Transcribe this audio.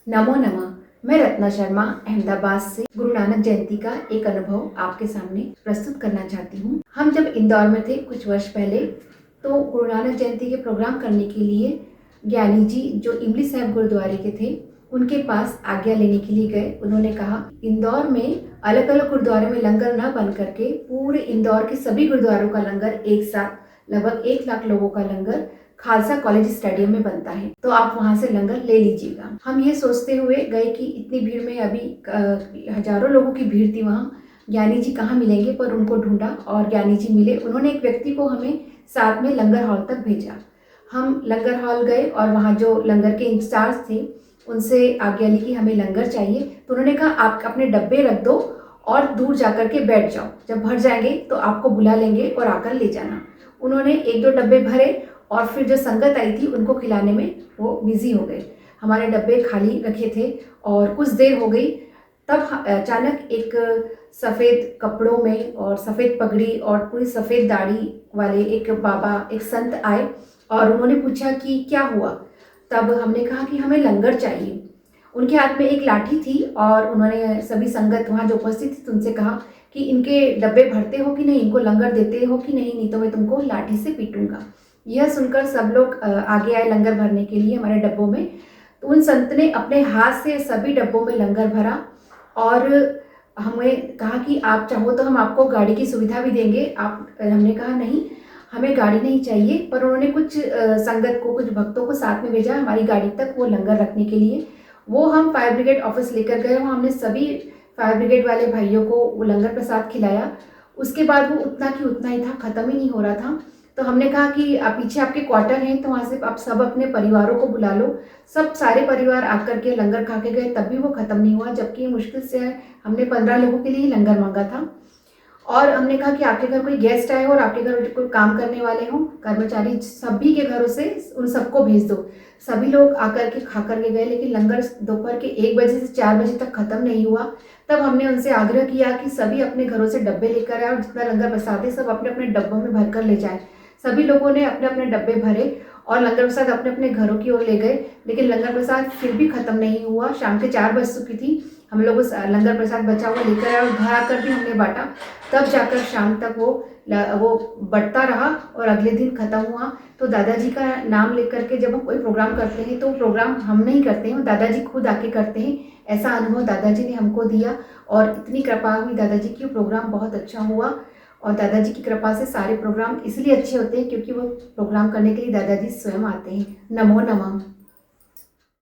नमो नमः। मैं रत्ना शर्मा अहमदाबाद से गुरु नानक जयंती का एक अनुभव आपके सामने प्रस्तुत करना चाहती हूँ। हम जब इंदौर में थे कुछ वर्ष पहले, तो गुरु नानक जयंती के प्रोग्राम करने के लिए ज्ञानी जी जो इमली साहिब गुरुद्वारे के थे, उनके पास आज्ञा लेने के लिए गए। उन्होंने कहा इंदौर में अलग अलग गुरुद्वारे में लंगर न बन करके पूरे इंदौर के सभी गुरुद्वारों का लंगर एक साथ लगभग 1 लाख लोगों का लंगर खालसा कॉलेज स्टेडियम में बनता है, तो आप वहां से लंगर ले लीजिएगा। हम ये सोचते हुए गए कि इतनी भीड़ में अभी हजारों लोगों की भीड़ थी वहाँ, ज्ञानी जी कहाँ मिलेंगे, पर उनको ढूंढा और ज्ञानी जी मिले। उन्होंने एक व्यक्ति को हमें साथ में लंगर हॉल तक भेजा। हम लंगर हॉल गए और वहाँ जो लंगर के इंचार्ज थे उनसे आज्ञा ली कि हमें लंगर चाहिए। तो उन्होंने कहा आप अपने डब्बे रख दो और दूर जाकर के बैठ जाओ, जब भर जाएंगे तो आपको बुला लेंगे और आकर ले जाना। उन्होंने 1-2 डब्बे भरे और फिर जो संगत आई थी उनको खिलाने में वो बिजी हो गए। हमारे डब्बे खाली रखे थे और कुछ देर हो गई, तब अचानक एक सफ़ेद कपड़ों में और सफ़ेद पगड़ी और पूरी सफ़ेद दाढ़ी वाले एक बाबा, एक संत आए और उन्होंने पूछा कि क्या हुआ। तब हमने कहा कि हमें लंगर चाहिए। उनके हाथ में एक लाठी थी और उन्होंने सभी संगत वहाँ जो उपस्थित थी उनसे कहा कि इनके डब्बे भरते हो कि नहीं, इनको लंगर देते हो कि नहीं तो मैं तुमको लाठी से पीटूंगा। यह सुनकर सब लोग आगे आए लंगर भरने के लिए हमारे डब्बों में। तो उन संत ने अपने हाथ से सभी डब्बों में लंगर भरा और हमें कहा कि आप चाहो तो हम आपको गाड़ी की सुविधा भी देंगे। हमने कहा नहीं, हमें गाड़ी नहीं चाहिए, पर उन्होंने कुछ संगत को, कुछ भक्तों को साथ में भेजा हमारी गाड़ी तक वो लंगर रखने के लिए। वो हम फायर ब्रिगेड ऑफिस लेकर गए, वहाँ हमने सभी फायर ब्रिगेड वाले भाइयों को वो लंगर प्रसाद खिलाया। उसके बाद वो उतना की उतना ही था, ख़त्म ही नहीं हो रहा था। तो हमने कहा कि पीछे आपके क्वार्टर हैं, तो वहाँ से आप सब अपने परिवारों को बुला लो। सब सारे परिवार आकर के लंगर खा के गए, तब भी वो ख़त्म नहीं हुआ, जबकि मुश्किल से हमने 15 लोगों के लिए ही लंगर मांगा था। और हमने कहा कि आपके घर कोई गेस्ट आए हो और आपके घर कोई काम करने वाले हों, कर्मचारी, सभी के घरों से उन सबको भेज दो। सभी लोग आकर के खा कर के गए, लेकिन लंगर दोपहर के 1 बजे से 4 बजे तक ख़त्म नहीं हुआ। तब हमने उनसे आग्रह किया कि सभी अपने घरों से डब्बे लेकर आए और जितना लंगर प्रसाद है सब अपने अपने डब्बों में भर कर ले जाए। सभी लोगों ने अपने अपने डब्बे भरे और लंगर प्रसाद अपने अपने घरों की ओर ले गए, लेकिन लंगर प्रसाद फिर भी ख़त्म नहीं हुआ। शाम के 4 बज चुकी थी। हम लोग उस लंगर प्रसाद बचा हुआ लेकर आए और घर आकर भी हमने बांटा। तब जाकर शाम तक वो बढ़ता रहा और अगले दिन ख़त्म हुआ। तो दादाजी का नाम लेकर के जब हम कोई प्रोग्राम करते हैं तो प्रोग्राम हम नहीं करते हैं, दादाजी खुद आके करते हैं। ऐसा अनुभव दादाजी ने हमको दिया और इतनी कृपा हुई दादाजी की, प्रोग्राम बहुत अच्छा हुआ। और दादाजी की कृपा से सारे प्रोग्राम इसलिए अच्छे होते हैं क्योंकि वो प्रोग्राम करने के लिए दादाजी स्वयं आते हैं। नमो नमः।